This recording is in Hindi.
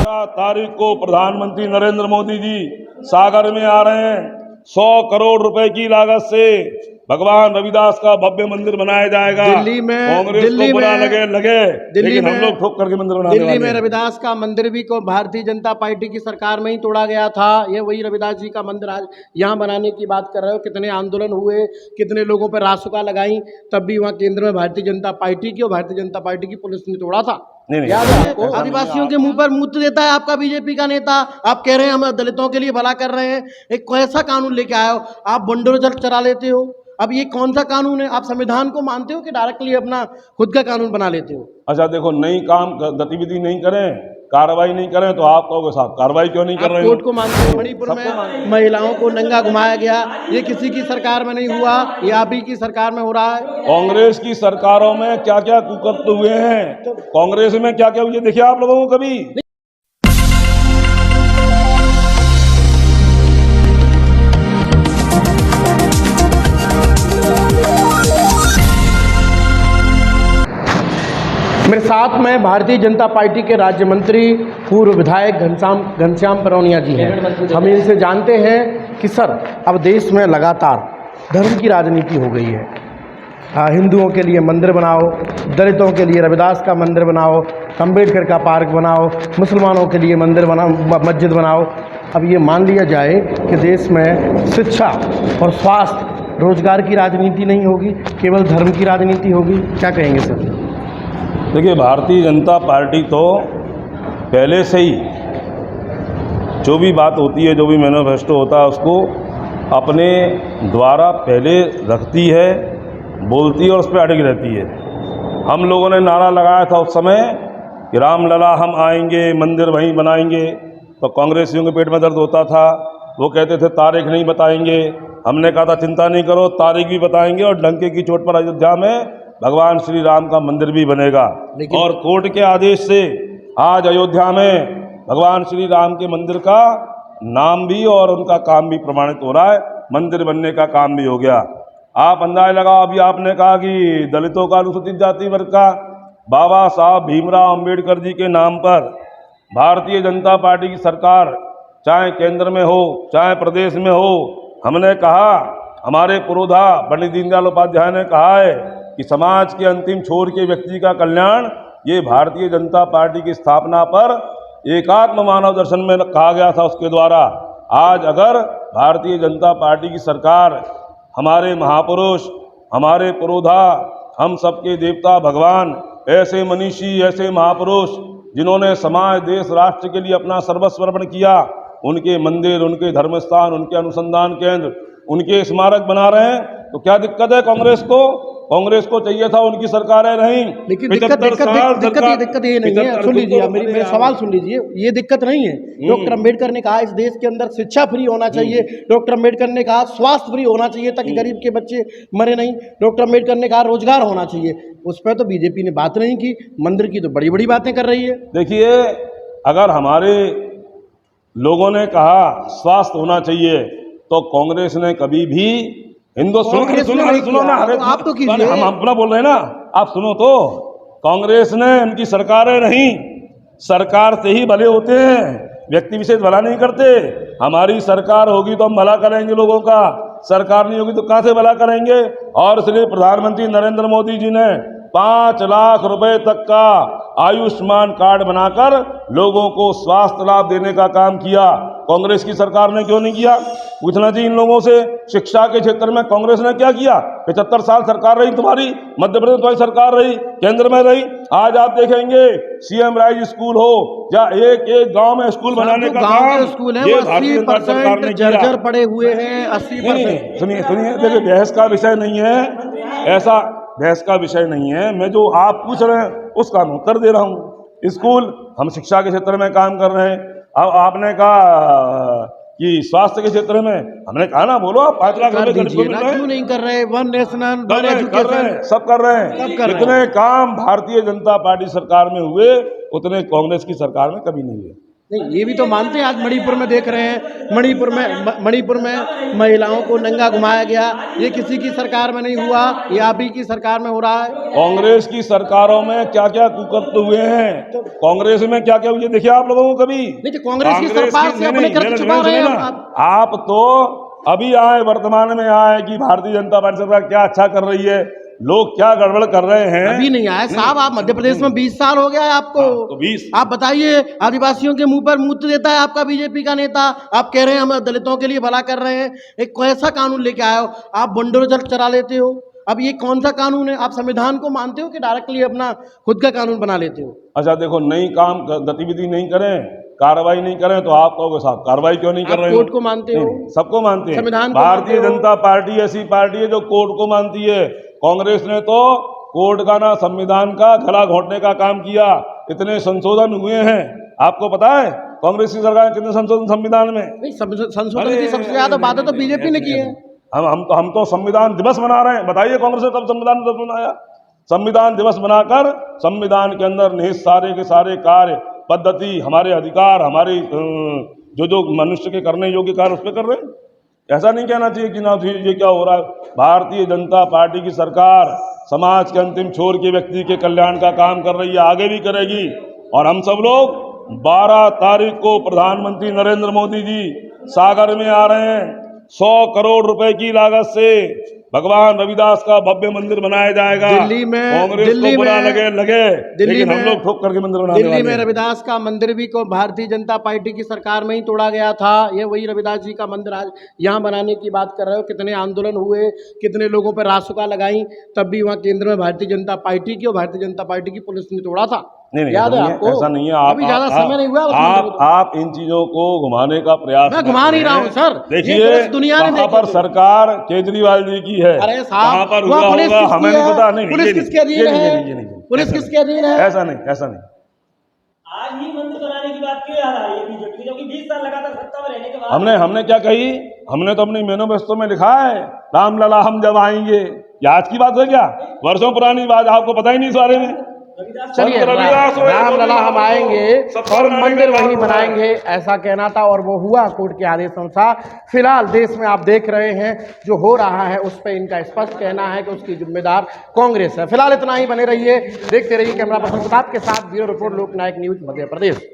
तारीख को प्रधानमंत्री नरेंद्र मोदी जी सागर में आ रहे हैं। 100 करोड़ रुपए की लागत से भगवान रविदास का भव्य मंदिर बनाया जाएगा। दिल्ली में कांग्रेस को बुरा लगे लेकिन हम लोग ठोक करके मंदिर बनाने वाले हैं। दिल्ली में रविदास का मंदिर भी को भारतीय जनता पार्टी की सरकार में ही तोड़ा गया था। ये वही रविदास जी का मंदिर आज यहाँ बनाने की बात कर रहे हो। कितने आंदोलन हुए, कितने लोगों पर रासुका लगाई, तब भी वहाँ केंद्र में भारतीय जनता पार्टी की और भारतीय जनता पार्टी की पुलिस ने तोड़ा था। याद है आपको? आदिवासियों के मुंह पर मूत्र देता है आपका बीजेपी का नेता। आप कह रहे हैं हम दलितों के लिए भला कर रहे हैं। एक कैसा कानून लेके आए हो आप? बुलडोजर चला लेते हो। अब ये कौन सा कानून है? आप संविधान को मानते हो कि डायरेक्टली अपना खुद का कानून बना लेते हो? अच्छा देखो, नई काम गतिविधि नहीं करें, कार्रवाई नहीं करें तो आप कहोगे साहब कार्रवाई क्यों नहीं कर रहे हो? कोर्ट को मानते हो? मणिपुर में महिलाओं को नंगा घुमाया गया, ये किसी की सरकार में नहीं हुआ, ये आप ही की सरकार में हो रहा है। कांग्रेस की सरकारों में क्या क्या कुकर्म हुए हैं, कांग्रेस में क्या क्या हुए देखिए आप लोगों को कभी। मेरे साथ में भारतीय जनता पार्टी के राज्य मंत्री पूर्व विधायक घनश्याम परौनिया जी हैं। हम इनसे जानते हैं कि सर अब देश में लगातार धर्म की राजनीति हो गई है। हिंदुओं के लिए मंदिर बनाओ, दलितों के लिए रविदास का मंदिर बनाओ, अम्बेडकर का पार्क बनाओ, मुसलमानों के लिए मंदिर बनाओ, मस्जिद बनाओ। अब ये मान लिया जाए कि देश में शिक्षा और स्वास्थ्य, रोजगार की राजनीति नहीं होगी, केवल धर्म की राजनीति होगी। क्या कहेंगे सर? देखिए, भारतीय जनता पार्टी तो पहले से ही जो भी बात होती है, जो भी मैनिफेस्टो होता है, उसको अपने द्वारा पहले रखती है, बोलती है और उस पर अड़िग रहती है। हम लोगों ने नारा लगाया था उस समय कि रामलला हम आएंगे, मंदिर वहीं बनाएंगे, तो कांग्रेसियों के पेट में दर्द होता था। वो कहते थे तारीख नहीं बताएंगे। हमने कहा था चिंता नहीं करो, तारीख भी बताएंगे और डंके की चोट पर अयोध्या में भगवान श्री राम का मंदिर भी बनेगा। और कोर्ट के आदेश से आज अयोध्या में भगवान श्री राम के मंदिर का नाम भी और उनका काम भी प्रमाणित हो रहा है, मंदिर बनने का काम भी हो गया। आप अंदाजा लगाओ, अभी आपने कहा कि दलितों का, अनुसूचित जाति वर्ग का, बाबा साहब भीमराव अंबेडकर जी के नाम पर भारतीय जनता पार्टी की सरकार चाहे केंद्र में हो चाहे प्रदेश में हो, हमने कहा, हमारे पुरोधा पंडित दीनदयाल उपाध्याय ने कहा है कि समाज के अंतिम छोर के व्यक्ति का कल्याण ये भारतीय जनता पार्टी की स्थापना पर एकात्म मानव दर्शन में कहा गया था, उसके द्वारा। आज अगर भारतीय जनता पार्टी की सरकार, हमारे महापुरुष, हमारे पुरोधा, हम सबके देवता भगवान, ऐसे मनीषी, ऐसे महापुरुष जिन्होंने समाज, देश, राष्ट्र के लिए अपना सर्वस्व अर्पण किया, उनके मंदिर, उनके धर्मस्थान, उनके अनुसंधान केंद्र, उनके स्मारक बना रहे हैं, तो क्या दिक्कत है कांग्रेस को? कांग्रेस को चाहिए था उनकी सरकारें रहीं। लेकिन दिक्कत ये नहीं है। सुन लीजिए, मेरे सवाल सुन लीजिए, ये दिक्कत नहीं है। डॉक्टर अम्बेडकर ने कहा इस देश के अंदर शिक्षा फ्री होना चाहिए। डॉक्टर अम्बेडकर ने कहा स्वास्थ्य फ्री होना चाहिए ताकि गरीब के बच्चे मरे नहीं। डॉक्टर अम्बेडकर ने कहा रोजगार होना चाहिए। उस पर तो बीजेपी ने बात नहीं की। मंदिर की तो बड़ी बड़ी बातें कर रही है। देखिए, अगर हमारे लोगों ने कहा स्वास्थ्य होना चाहिए तो कांग्रेस ने कभी भी सुनो ना, आप तो कीजिए, हम अपना बोल रहे हैं ना, आप सुनो तो। कांग्रेस ने, उनकी सरकारें रहीं, सरकार से ही भले होते हैं, व्यक्ति विशेष भला नहीं करते। हमारी सरकार होगी तो हम भला करेंगे लोगों का, सरकार नहीं होगी तो कहाँ से भला करेंगे। और इसलिए प्रधानमंत्री नरेंद्र मोदी जी ने 5 लाख रुपए तक का आयुष्मान कार्ड बनाकर लोगों को स्वास्थ्य लाभ देने का काम किया। कांग्रेस की सरकार ने क्यों नहीं किया? पूछना चाहिए इन लोगों से। शिक्षा के क्षेत्र में कांग्रेस ने क्या किया? 75 साल सरकार रही तुम्हारी, मध्य प्रदेश तुम्हारी सरकार रही, केंद्र में रही। आज आप देखेंगे सीएम राइज स्कूल हो या एक एक गांव में स्कूल बनाने का काम, स्कूल है, 80% जर्जर पड़े हुए हैं। 80%। सुनिए, देखिए, बहस का विषय नहीं है, ऐसा बहस का विषय नहीं है। मैं जो आप पूछ रहे हैं उसका मैं उत्तर दे रहा हूँ। स्कूल, हम शिक्षा के क्षेत्र में काम कर रहे हैं। अब आपने कहा कि स्वास्थ्य के क्षेत्र में, हमने कहा ना, बोलो आप 5 लाख रुपए क्यों नहीं कर रहे? वन नेशनल, वन एजुकेशन, सब कर रहे हैं। जितने काम भारतीय जनता पार्टी सरकार में हुए उतने कांग्रेस की सरकार में कभी नहीं हुए। नहीं, ये भी तो मानते हैं। आज मणिपुर में देख रहे हैं, मणिपुर में महिलाओं को नंगा घुमाया गया। ये किसी की सरकार में नहीं हुआ, ये आप ही की सरकार में हो रहा है। कांग्रेस की सरकारों में क्या क्या कुकर्म हुए हैं, कांग्रेस में क्या क्या हुए देखिए आप लोगों को कभी। नहीं तो कांग्रेस की सरकार से अपने कृत्य छुपा रहे हैं आप तो अभी आए, वर्तमान में आए कि भारतीय जनता पार्टी सरकार क्या अच्छा कर रही है, लोग क्या गड़बड़ कर रहे हैं। अभी नहीं आए साहब, आप मध्य प्रदेश में 20 साल हो गया है आपको। तो 20 आप बताइए, आदिवासियों के मुंह पर मूत्र देता है आपका बीजेपी का नेता। आप कह रहे हैं हम दलितों के लिए भला कर रहे हैं। एक कैसा कानून लेके आए हो आप, बुलडोजर चला लेते हो। अब ये कौन सा कानून है? आप संविधान को मानते हो कि डायरेक्टली अपना खुद का कानून बना लेते हो? अच्छा देखो, नई काम गतिविधि नहीं करें, कार्रवाई नहीं करें तो आप कहोगे साहब कार्रवाई क्यों नहीं कर रहे हो? कोर्ट को मानते हो, सबको मानते हैं। संविधान को भारतीय जनता पार्टी ऐसी पार्टी है जो कोर्ट को मानती है। कांग्रेस ने तो कोर्ट का ना संविधान का गला घोटने का काम किया। इतने संशोधन हुए हैं, आपको पता है कांग्रेस की सरकार ने कितने संशोधन संविधान में? नहीं, संशोधन की सबसे ज्यादा बातें तो बीजेपी ने की है। हम तो संविधान दिवस मना रहे हैं। बताइए कांग्रेस ने कब संविधान दिवस मनाया? संविधान दिवस बनाकर संविधान के अंदर निहित सारे के सारे कार्य पद्धति, हमारे अधिकार, हमारे जो मनुष्य के करने योग्य कार्य उस पर कर रहे हैं। ऐसा नहीं कहना चाहिए कि ना ये क्या हो रहा है। भारतीय जनता पार्टी की सरकार समाज के अंतिम छोर के व्यक्ति के कल्याण का काम कर रही है, आगे भी करेगी। और हम सब लोग 12 तारीख को प्रधानमंत्री नरेंद्र मोदी जी सागर में आ रहे हैं। 100 करोड़ रुपए की लागत से भगवान रविदास का भव्य मंदिर बनाया जाएगा। दिल्ली में कांग्रेस को बुरा लगे लेकिन हम लोग ठोक करके मंदिर बनाने वाले हैं। दिल्ली में रविदास का मंदिर भी को भारतीय जनता पार्टी की सरकार में ही तोड़ा गया था। ये वही रविदास जी का मंदिर आज यहाँ बनाने की बात कर रहे हो। कितने आंदोलन हुए, कितने लोगों पर रासुका लगाई, तब भी वहाँ केंद्र में भारतीय जनता पार्टी की और भारतीय जनता पार्टी की पुलिस ने तोड़ा था। नहीं, याद है आपको? ऐसा नहीं है। अभी ज्यादा समय नहीं हुआ। आप इन चीजों को घुमाने का प्रयास मैं घुमा नहीं रहा हूँ सर। देखिए दुनिया कहाँ पर सरकार केजरीवाल जी की है, अरे कहाँ पर हुआ होगा हमें नहीं पता। नहीं, पुलिस किसके अधीन है? पुलिस किसके अधीन है? ऐसा नहीं। आज ही मंदिर बनाने की बात क्यों याद आ रही है बीजेपी, क्योंकि 20 साल लगातार सत्ता में रहने के बाद हमने क्या कही? हमने तो अपनी मैनिफेस्टो में लिखा है रामलला हम जब आएंगे। ये आज की बात है क्या? वर्षों पुरानी बात, आपको पता ही नहीं इस बारे में। चलिए, रामलला हम आएंगे और मंदिर वहीं बनाएंगे, ऐसा कहना था और वो हुआ कोर्ट के आदेश अनुसार। फिलहाल देश में आप देख रहे हैं जो हो रहा है उस पर इनका स्पष्ट कहना है कि उसकी जिम्मेदार कांग्रेस है। फिलहाल इतना ही, बने रहिए, देखते रहिए। कैमरा पर्सन प्रताप के साथ ब्यूरो रिपोर्ट, लोकनायक न्यूज, मध्य प्रदेश।